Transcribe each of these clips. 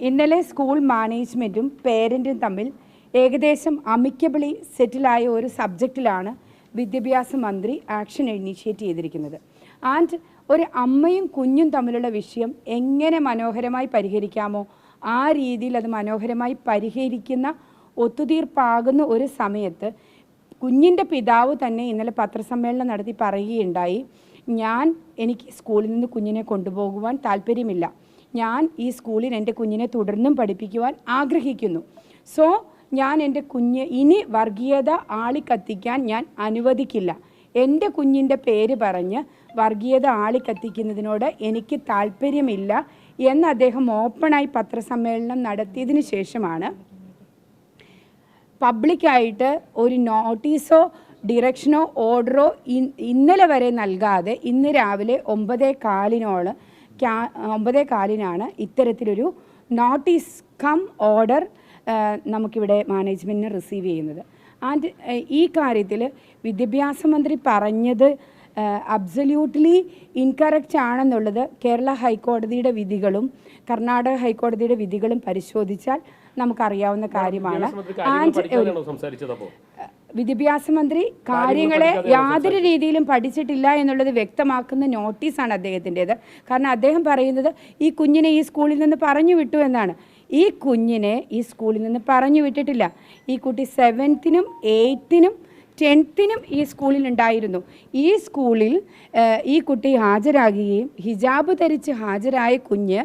ഇന്നലെ സ്കൂൾ മാനേജ്മെൻറ്റും പേരൻറ്റും തമ്മിൽ ഏകദേശം അമിക്കബിളി സെറ്റിലായ ഒരു സബ്ജക്റ്റിലാണ് വിദ്യാഭ്യാസ മന്ത്രി ആക്ഷൻ ഇനീഷ്യേറ്റ് ചെയ്തിരിക്കുന്നത്. ആൻഡ് ഒരു അമ്മയും കുഞ്ഞും തമ്മിലുള്ള വിഷയം എങ്ങനെ മനോഹരമായി പരിഹരിക്കാമോ ആ രീതിയിൽ അത് മനോഹരമായി പരിഹരിക്കുന്ന ഒത്തുതീർപ്പാകുന്ന ഒരു സമയത്ത് കുഞ്ഞിൻ്റെ പിതാവ് തന്നെ ഇന്നലെ പത്രസമ്മേളനം നടത്തി പറയുകയുണ്ടായി, എനിക്ക് സ്കൂളിൽ നിന്ന് കുഞ്ഞിനെ കൊണ്ടുപോകുവാൻ താല്പര്യമില്ല, ഞാൻ ഈ സ്കൂളിൽ എൻ്റെ കുഞ്ഞിനെ തുടർന്നും പഠിപ്പിക്കുവാൻ ആഗ്രഹിക്കുന്നു. സോ ഞാൻ എൻ്റെ കുഞ്ഞ് ഇനി വർഗീയത ആളിക്കത്തിക്കാൻ ഞാൻ അനുവദിക്കില്ല. എൻ്റെ കുഞ്ഞിൻ്റെ പേര് പറഞ്ഞ് വർഗീയത ആളിക്കത്തിക്കുന്നതിനോട് എനിക്ക് താല്പര്യമില്ല എന്ന് അദ്ദേഹം ഓപ്പണായി പത്രസമ്മേളനം നടത്തിയതിന് ശേഷമാണ് പബ്ലിക്കായിട്ട് ഒരു നോട്ടീസോ ഡിറക്ഷനോ ഓർഡറോ ഇന്നലെ വരെ നൽകാതെ ഇന്ന് രാവിലെ 9:15 ഇത്തരത്തിലൊരു നോട്ടീസ് കം ഓർഡർ നമുക്കിവിടെ മാനേജ്മെൻറ്റിന് റിസീവ് ചെയ്യുന്നത്. ആൻഡ് ഈ കാര്യത്തിൽ വിദ്യാഭ്യാസ മന്ത്രി പറഞ്ഞത് അബ്സല്യൂട്ട്ലി ഇൻകറക്റ്റ് ആണെന്നുള്ളത് കേരള ഹൈക്കോടതിയുടെ വിധികളും കർണാടക ഹൈക്കോടതിയുടെ വിധികളും പരിശോധിച്ചാൽ നമുക്കറിയാവുന്ന കാര്യമാണ്. വിദ്യാഭ്യാസ മന്ത്രി കാര്യങ്ങളെ യാതൊരു രീതിയിലും പഠിച്ചിട്ടില്ല എന്നുള്ളത് വ്യക്തമാക്കുന്ന നോട്ടീസാണ് അദ്ദേഹത്തിൻ്റേത്. കാരണം അദ്ദേഹം പറയുന്നത് ഈ കുഞ്ഞിനെ ഈ സ്കൂളിൽ നിന്ന് പറഞ്ഞു വിട്ടു എന്നാണ്. ഈ കുഞ്ഞിനെ ഈ സ്കൂളിൽ നിന്ന് പറഞ്ഞു വിട്ടിട്ടില്ല. ഈ കുട്ടി 7th, 8th, 10th ഈ സ്കൂളിൽ ഉണ്ടായിരുന്നു. ഈ സ്കൂളിൽ ഈ കുട്ടി ഹാജരാകുകയും ഹിജാബ് ധരിച്ച് ഹാജരായ കുഞ്ഞ്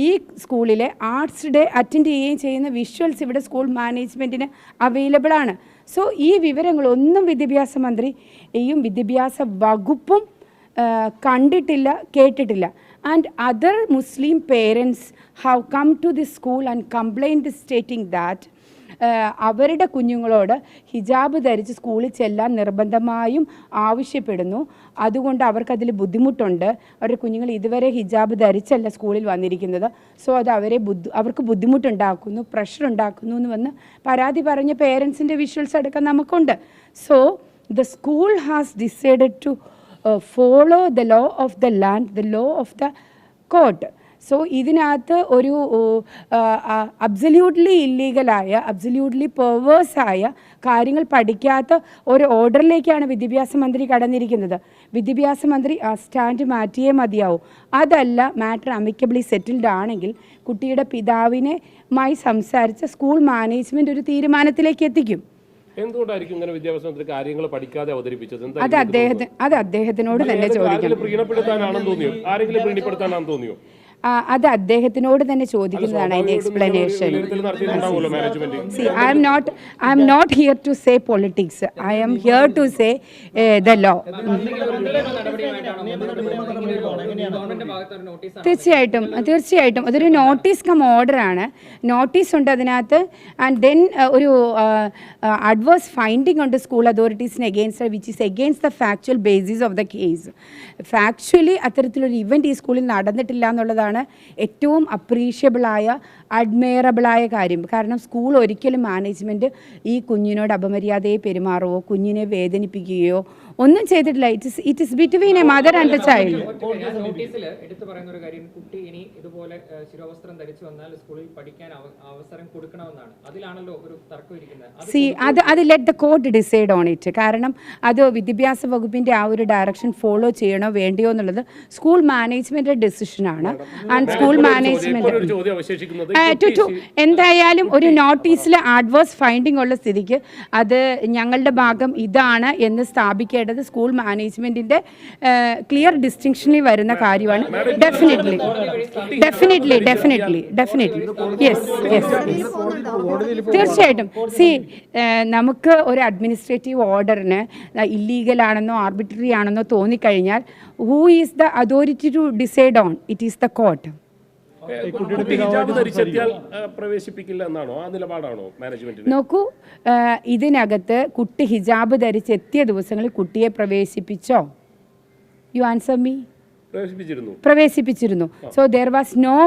ഈ സ്കൂളിലെ ആർട്സ് ഡേ അറ്റൻഡ് ചെയ്യുകയും ചെയ്യുന്ന വിഷ്വൽസ് ഇവിടെ സ്കൂൾ മാനേജ്മെൻറ്റിന് അവൈലബിൾ ആണ്. സോ ഈ വിവരങ്ങളൊന്നും വിദ്യാഭ്യാസ മന്ത്രിയും വിദ്യാഭ്യാസ വകുപ്പും കണ്ടിട്ടില്ല, കേട്ടിട്ടില്ല. And other Muslim parents have come to the school and complaint stating that അവരുടെ കുഞ്ഞുങ്ങളോട് ഹിജാബ് ധരിച്ച് സ്കൂളിൽ ചെല്ലാൻ നിർബന്ധമായും ആവശ്യപ്പെടുന്നു. അതുകൊണ്ട് അവർക്കതിൽ ബുദ്ധിമുട്ടുണ്ട്. അവരുടെ കുഞ്ഞുങ്ങൾ ഇതുവരെ ഹിജാബ് ധരിച്ചല്ല സ്കൂളിൽ വന്നിരിക്കുന്നത്. സോ അത് അവർക്ക് ബുദ്ധിമുട്ടുണ്ടാക്കുന്നു, പ്രഷർ ഉണ്ടാക്കുന്നു എന്ന് വന്ന് പരാതി പറഞ്ഞ പേരൻസിൻ്റെ വിഷ്വൽസ് അടക്കം നമുക്കുണ്ട്. So the school has decided to follow the law of the land, the law of the court. So ഇതിനകത്ത് ഒരു അബ്സല്യൂട്ട്ലി ഇല്ലീഗലായ, അബ്സല്യൂട്ട്ലി പെർവേഴ്സായ കാര്യങ്ങൾ പഠിക്കാത്ത ഒരു ഓർഡറിലേക്കാണ് വിദ്യാഭ്യാസ മന്ത്രി കടന്നിരിക്കുന്നത്. വിദ്യാഭ്യാസ മന്ത്രി ആ സ്റ്റാൻഡ് മാറ്റിയേ മതിയാവും. അതല്ല മാറ്റർ അമിക്കബിളി സെറ്റിൽഡ് ആണെങ്കിൽ കുട്ടിയുടെ പിതാവിനുമായി സംസാരിച്ച് സ്കൂൾ മാനേജ്മെൻറ്റ് ഒരു തീരുമാനത്തിലേക്ക് എത്തിക്കും. എന്തുകൊണ്ടായിരിക്കും ഇങ്ങനെ വിദ്യാഭ്യാസ മന്ത്രി കാര്യങ്ങൾ പഠിക്കാതെ അവതരിപ്പിച്ചത്? അത് അദ്ദേഹത്തിനോട് തന്നെ ചോദിക്കണം. അത് അദ്ദേഹത്തിനോട് തന്നെ ചോദിക്കുന്നതാണ് അതിൻ്റെ explanation. I'm not here to say politics, I'm here to say the law. തീർച്ചയായിട്ടും അതൊരു നോട്ടീസ് കം ഓർഡർ ആണ്. നോട്ടീസ് ഉണ്ട് അതിനകത്ത്. ആൻഡ് ദെൻ ഒരു അഡ്വേഴ്സ് ഫൈൻഡിങ് ഉണ്ട് സ്കൂൾ അതോറിറ്റീസിന് against, which is against the factual basis of the case. Factually അത്തരത്തിലൊരു event ഈ സ്കൂളിൽ നടന്നിട്ടില്ല എന്നുള്ളതാണ് ഏറ്റവും അപ്രീഷ്യബിളായ, അഡ്മയറബിളായ കാര്യം. കാരണം സ്കൂൾ ഒരിക്കലും മാനേജ്മെൻറ്റ് ഈ കുഞ്ഞിനോട് അപമര്യാദയെ പെരുമാറുകയോ കുഞ്ഞിനെ വേദനിപ്പിക്കുകയോ ഒന്നും ചെയ്തിട്ടില്ല. It is between A mother and A child. നോട്ടീസിൽ എടുത്തു പറയുന്ന ഒരു കാര്യം, കുട്ടി ഇനി ഇതുപോലെ ശിരോവസ്ത്രം ധരിച്ചു വന്നാൽ സ്കൂളിൽ പഠിക്കാൻ അവസരം കൊടുക്കണമെന്നാണ്. അതിലാണല്ലോ ഒരു തർക്കം ഇരിക്കുന്നത്. അത് let the court decide on it. കാരണം അത് വിദ്യാഭ്യാസ വകുപ്പിൻ്റെ ആ ഒരു ഡയറക്ഷൻ ഫോളോ ചെയ്യണോ വേണ്ടിയോ എന്നുള്ളത് സ്കൂൾ മാനേജ്മെൻറ്റിൻ്റെ ഡിസിഷനാണ്. ആൻഡ് സ്കൂൾ മാനേജ്മെൻറ്റ് എന്തായാലും ഒരു നോട്ടീസിൽ അഡ്വേഴ്സ് ഫൈൻഡിങ് ഉള്ള സ്ഥിതിക്ക് അത് ഞങ്ങളുടെ ഭാഗം ഇതാണ് എന്ന് സ്ഥാപിക്കേണ്ടത് സ്കൂൾ മാനേജ്മെൻറ്റിൻ്റെ ക്ലിയർ ഡിസ്റ്റിങ്ഷനിൽ വരുന്ന കാര്യമാണ്. ഡെഫിനറ്റ്ലി യെസ് തീർച്ചയായിട്ടും. നമുക്ക് ഒരു അഡ്മിനിസ്ട്രേറ്റീവ് ഓർഡറിന് ഇല്ലീഗലാണെന്നോ ആർബിട്രറി ആണെന്നോ തോന്നിക്കഴിഞ്ഞാൽ who is the authority to decide on? It is the court. നോക്കൂ, ഇതിനകത്ത് കുട്ടി ഹിജാബ് ധരിച്ചെത്തിയ ദിവസങ്ങളിൽ കുട്ടിയെ പ്രവേശിപ്പിച്ചോ? You answer me. പ്രവേശിപ്പിച്ചിരുന്നു. So there was no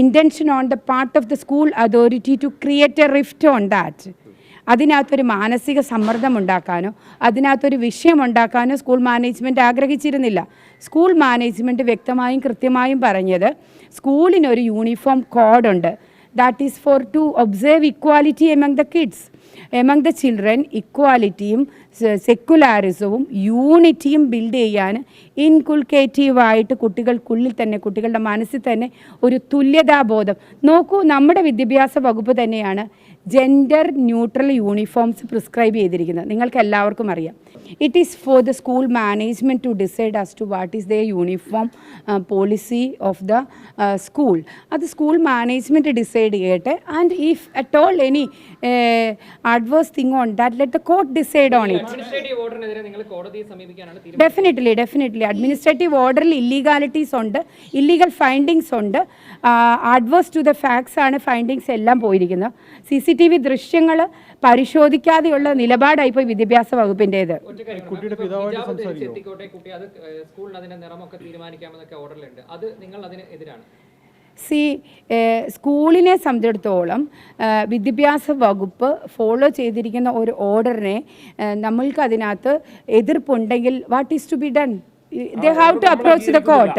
intention on the part of the school authority to create a rift on that. അതിനകത്തൊരു മാനസിക സമ്മർദ്ദം ഉണ്ടാക്കാനോ അതിനകത്തൊരു വിഷയം ഉണ്ടാക്കാനോ സ്കൂൾ മാനേജ്മെൻറ്റ് ആഗ്രഹിച്ചിരുന്നില്ല. സ്കൂൾ മാനേജ്മെൻറ്റ് വ്യക്തമായും കൃത്യമായും പറഞ്ഞത് സ്കൂളിനൊരു യൂണിഫോം കോഡുണ്ട്. that is for to observe equality among the kids, among the children. ഇക്വാലിറ്റിയും സെക്കുലാരിസവും യൂണിറ്റിയും ബിൽഡ് ചെയ്യാൻ ഇൻകുൾക്കേറ്റീവായിട്ട് കുട്ടികൾക്കുള്ളിൽ തന്നെ, കുട്ടികളുടെ മനസ്സിൽ തന്നെ ഒരു തുല്യതാബോധം. നോക്കൂ, നമ്മുടെ വിദ്യാഭ്യാസ വകുപ്പ് തന്നെയാണ് ജെൻഡർ ന്യൂട്രൽ യൂണിഫോംസ് പ്രിസ്ക്രൈബ് ചെയ്തിരിക്കുന്നത്. നിങ്ങൾക്ക് എല്ലാവർക്കും അറിയാം. It is for the school management to decide as to what is the uniform policy of the school. അത് സ്കൂൾ മാനേജ്മെൻറ്റ് ഡിസൈഡ് ചെയ്യട്ടെ. And if at all any adverse thing on that, let the court decide on it. Administrative ഓർഡറിനെതിരെ നിങ്ങൾ കോടതിയെ സമീപിക്കാനാണ് definitely administrative ഓർഡറിൽ illegalities ഉണ്ട്, illegal findings ഉണ്ട്, adverse to the facts ആണ് ഫൈൻഡിങ്സ് എല്ലാം പോയിരിക്കുന്നത്. CCTV ദൃശ്യങ്ങൾ പരിശോധിക്കാതെയുള്ള നിലപാടായിപ്പോയി വിദ്യാഭ്യാസ വകുപ്പിൻ്റേത്. കുട്ടി അത് സ്കൂളിന് അതിന്റെ നിറമൊക്കെ തീരുമാനിക്കാമെന്നൊക്കെ ഓർഡറിലുണ്ട്. അത് നിങ്ങൾ അതിന് എതിരാണ്? സ്കൂളിനെ സംബന്ധിച്ചിടത്തോളം വിദ്യാഭ്യാസ വകുപ്പ് ഫോളോ ചെയ്തിരിക്കുന്ന ഒരു ഓർഡറിനെ നമ്മൾക്ക് അതിനകത്ത് എതിർപ്പുണ്ടെങ്കിൽ what is to be done? they have to approach the court.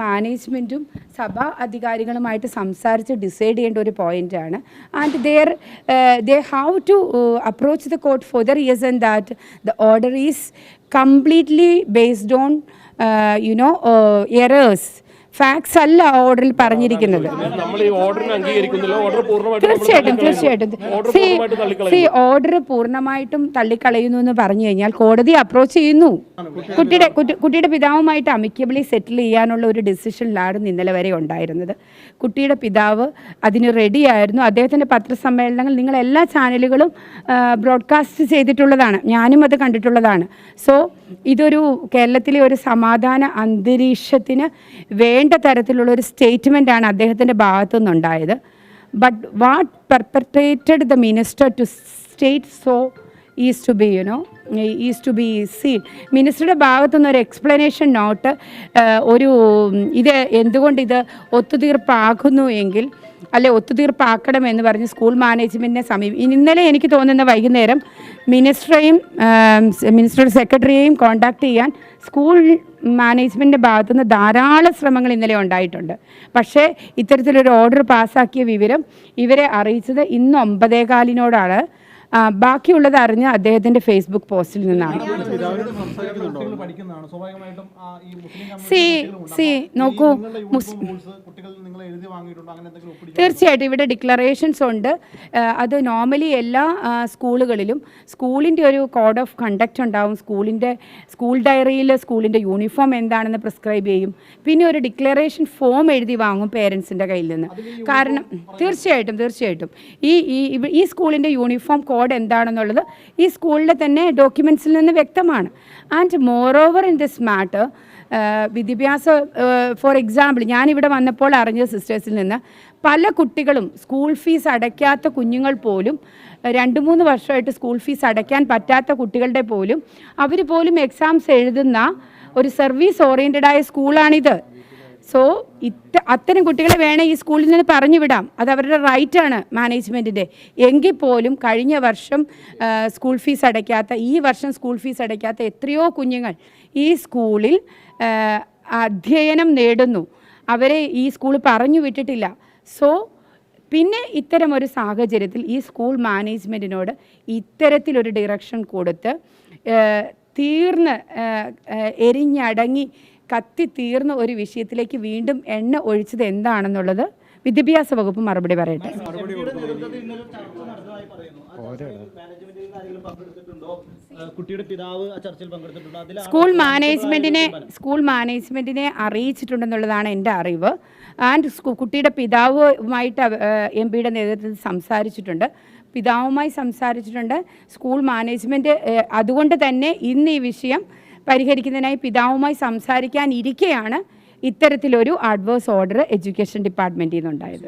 മാനേജ്മെൻറ്റും സഭാ അധികാരികളുമായിട്ട് സംസാരിച്ച് ഡിസൈഡ് ചെയ്യേണ്ട ഒരു പോയിൻ്റാണ്. And they have to approach the court for the reason that the order is completely based on errors. Facts അല്ല ഓർഡറിൽ പറഞ്ഞിരിക്കുന്നത്. തീർച്ചയായിട്ടും ഓർഡർ പൂർണ്ണമായിട്ടും തള്ളിക്കളയുന്നു എന്ന് പറഞ്ഞു കഴിഞ്ഞാൽ കോടതി അപ്രോച്ച് ചെയ്യുന്നു. കുട്ടിയുടെ പിതാവുമായിട്ട് അമിക്കബിളി സെറ്റിൽ ചെയ്യാനുള്ള ഒരു ഡിസിഷനിലായിരുന്നു ഇന്നലെ വരെ ഉണ്ടായിരുന്നത്. കുട്ടിയുടെ പിതാവ് അതിന് റെഡിയായിരുന്നു. അദ്ദേഹത്തിൻ്റെ പത്രസമ്മേളനങ്ങൾ നിങ്ങൾ എല്ലാ ചാനലുകളും ബ്രോഡ്കാസ്റ്റ് ചെയ്തിട്ടുള്ളതാണ്, ഞാനും അത് കണ്ടിട്ടുള്ളതാണ്. സോ ഇതൊരു കേരളത്തിലെ ഒരു സമാധാന അന്തരീക്ഷത്തിന് വേണ്ട തരത്തിലുള്ള ഒരു സ്റ്റേറ്റ്മെൻറ്റാണ് അദ്ദേഹത്തിൻ്റെ ഭാഗത്തു നിന്നുണ്ടായത്. But what perpetrated the minister to state so is to be seen. മിനിസ്റ്ററുടെ ഭാഗത്തുനിന്ന് ഒരു എക്സ്പ്ലനേഷൻ നോട്ട്, ഒരു ഇത് എന്തുകൊണ്ട് ഇത് ഒത്തുതീർപ്പാകുന്നു എങ്കിൽ ഒത്തുതീർപ്പാക്കണമെന്ന് പറഞ്ഞ് സ്കൂൾ മാനേജ്മെൻറ്റിനെ ഇന്നലെ എനിക്ക് തോന്നുന്ന വൈകുന്നേരം മിനിസ്റ്ററുടെ സെക്രട്ടറിയെയും കോൺടാക്ട് ചെയ്യാൻ സ്കൂൾ മാനേജ്മെൻറ്റിൻ്റെ ഭാഗത്തുനിന്ന് ധാരാളം ശ്രമങ്ങൾ ഇന്നലെ ഉണ്ടായിട്ടുണ്ട്. പക്ഷേ ഇത്തരത്തിലൊരു ഓർഡർ പാസ്സാക്കിയ വിവരം ഇവരെ അറിയിച്ചത് ഇന്ന് 9:15 ബാക്കിയുള്ളത് അറിഞ്ഞ അദ്ദേഹത്തിൻ്റെ ഫേസ്ബുക്ക് പോസ്റ്റിൽ നിന്നാണ്. നോക്കൂ, തീർച്ചയായിട്ടും ഇവിടെ ഡിക്ലറേഷൻസ് ഉണ്ട്. അത് നോർമലി എല്ലാ സ്കൂളുകളിലും സ്കൂളിൻ്റെ ഒരു കോഡ് ഓഫ് കണ്ടക്റ്റ് ഉണ്ടാവും. സ്കൂൾ ഡയറിയിൽ സ്കൂളിൻ്റെ യൂണിഫോം എന്താണെന്ന് പ്രിസ്ക്രൈബ് ചെയ്യും. പിന്നെ ഒരു ഡിക്ലറേഷൻ ഫോം എഴുതി വാങ്ങും പേരൻസിൻ്റെ കയ്യിൽ നിന്ന്. കാരണം തീർച്ചയായിട്ടും ഈ സ്കൂളിൻ്റെ യൂണിഫോം കോഡ് എന്താണെന്നുള്ളത് ഈ സ്കൂളിലെ തന്നെ ഡോക്യുമെൻറ്റ്സിൽ നിന്ന് വ്യക്തമാണ്. And more over in this matter വിദ്യാഭ്യാസ ഫോർ എക്സാമ്പിൾ ഞാനിവിടെ വന്നപ്പോൾ അറിഞ്ഞ സിസ്റ്റേഴ്സിൽ നിന്ന് പല കുട്ടികളും സ്കൂൾ ഫീസ് അടയ്ക്കാത്ത കുഞ്ഞുങ്ങൾ പോലും 2-3 വർഷമായിട്ട് സ്കൂൾ ഫീസ് അടയ്ക്കാൻ പറ്റാത്ത കുട്ടികളുടെ പോലും അവർ പോലും എക്സാംസ് എഴുതുന്ന ഒരു സർവീസ് ഓറിയൻറ്റഡായ സ്കൂളാണിത്. സോ അത്തരം കുട്ടികളെ വേണേൽ ഈ സ്കൂളിൽ നിന്ന് പറഞ്ഞു വിടാം, അത് അവരുടെ റൈറ്റാണ് മാനേജ്മെൻറ്റിൻ്റെ. എങ്കിൽ പോലും കഴിഞ്ഞ വർഷം സ്കൂൾ ഫീസ് അടയ്ക്കാത്ത, ഈ വർഷം സ്കൂൾ ഫീസ് അടയ്ക്കാത്ത എത്രയോ കുഞ്ഞുങ്ങൾ ഈ സ്കൂളിൽ അധ്യയനം നേടുന്നു. അവരെ ഈ സ്കൂൾ പറഞ്ഞു വിട്ടിട്ടില്ല. സോ പിന്നെ ഇത്തരമൊരു സാഹചര്യത്തിൽ ഈ സ്കൂൾ മാനേജ്മെൻറ്റിനോട് ഇത്തരത്തിലൊരു ഡിറക്ഷൻ കൊടുത്ത് എരിഞ്ഞടങ്ങി കത്തിത്തീർന്ന ഒരു വിഷയത്തിലേക്ക് വീണ്ടും എണ്ണ ഒഴിച്ചത് എന്താണെന്നുള്ളത് വിദ്യാഭ്യാസ വകുപ്പ് മറുപടി പറയട്ടെ. സ്കൂൾ മാനേജ്മെന്റിനെ അറിയിച്ചിട്ടുണ്ടെന്നുള്ളതാണ് എൻ്റെ അറിവ്. ആൻഡ് കുട്ടിയുടെ പിതാവുമായിട്ട് MP-യുടെ നേതൃത്വത്തിൽ സംസാരിച്ചിട്ടുണ്ട്, പിതാവുമായി സംസാരിച്ചിട്ടുണ്ട്. സ്കൂൾ മാനേജ്മെൻറ്റ് അതുകൊണ്ട് തന്നെ ഇന്ന് ഈ വിഷയം പരിഹരിക്കുന്നതിനായി പിതാവുമായി സംസാരിക്കാനിരിക്കെയാണ് ഇത്തരത്തിലൊരു അഡ്വേഴ്സ് ഓർഡർ എഡ്യൂക്കേഷൻ ഡിപ്പാർട്ട്മെന്റിൽ നിന്നുണ്ടായത്.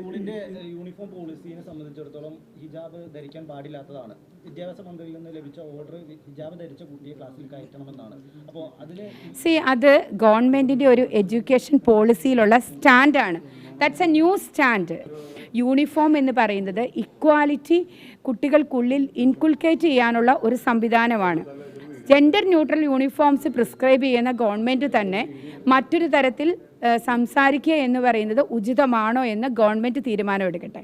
യൂണിഫോം പോളിസിയെ സംബന്ധിച്ചിടത്തോളം ഹിജാബ് ധരിക്കാൻ പാടില്ലാത്തതാണ്. വിദ്യാഭ്യാസ മന്ത്രിയിൽ നിന്ന് ലഭിച്ച ഓർഡർ ഹിജാബ് ധരിച്ച കുട്ടിയെ ക്ലാസ്സിൽ കയറ്റണമെന്നാണ്. അപ്പോൾ അത് ഗവൺമെന്റിന്റെ ഒരു എഡ്യൂക്കേഷൻ പോളിസിയിലുള്ള സ്റ്റാൻഡാണ്. That's a new stand. Uniform എന്ന് പറയുന്നത് ഇക്വാലിറ്റി കുട്ടികൾക്കുള്ളിൽ ഇൻകുൾക്കേറ്റ് ചെയ്യാനുള്ള ഒരു സംവിധാനമാണ്. ജെൻഡർ ന്യൂട്രൽ യൂണിഫോംസ് പ്രിസ്ക്രൈബ് ചെയ്യുന്ന ഗവൺമെൻറ് തന്നെ മറ്റൊരു തരത്തിൽ സംസാരിക്കുക എന്ന് പറയുന്നത് ഉചിതമാണോ എന്ന് ഗവൺമെൻറ് തീരുമാനമെടുക്കട്ടെ.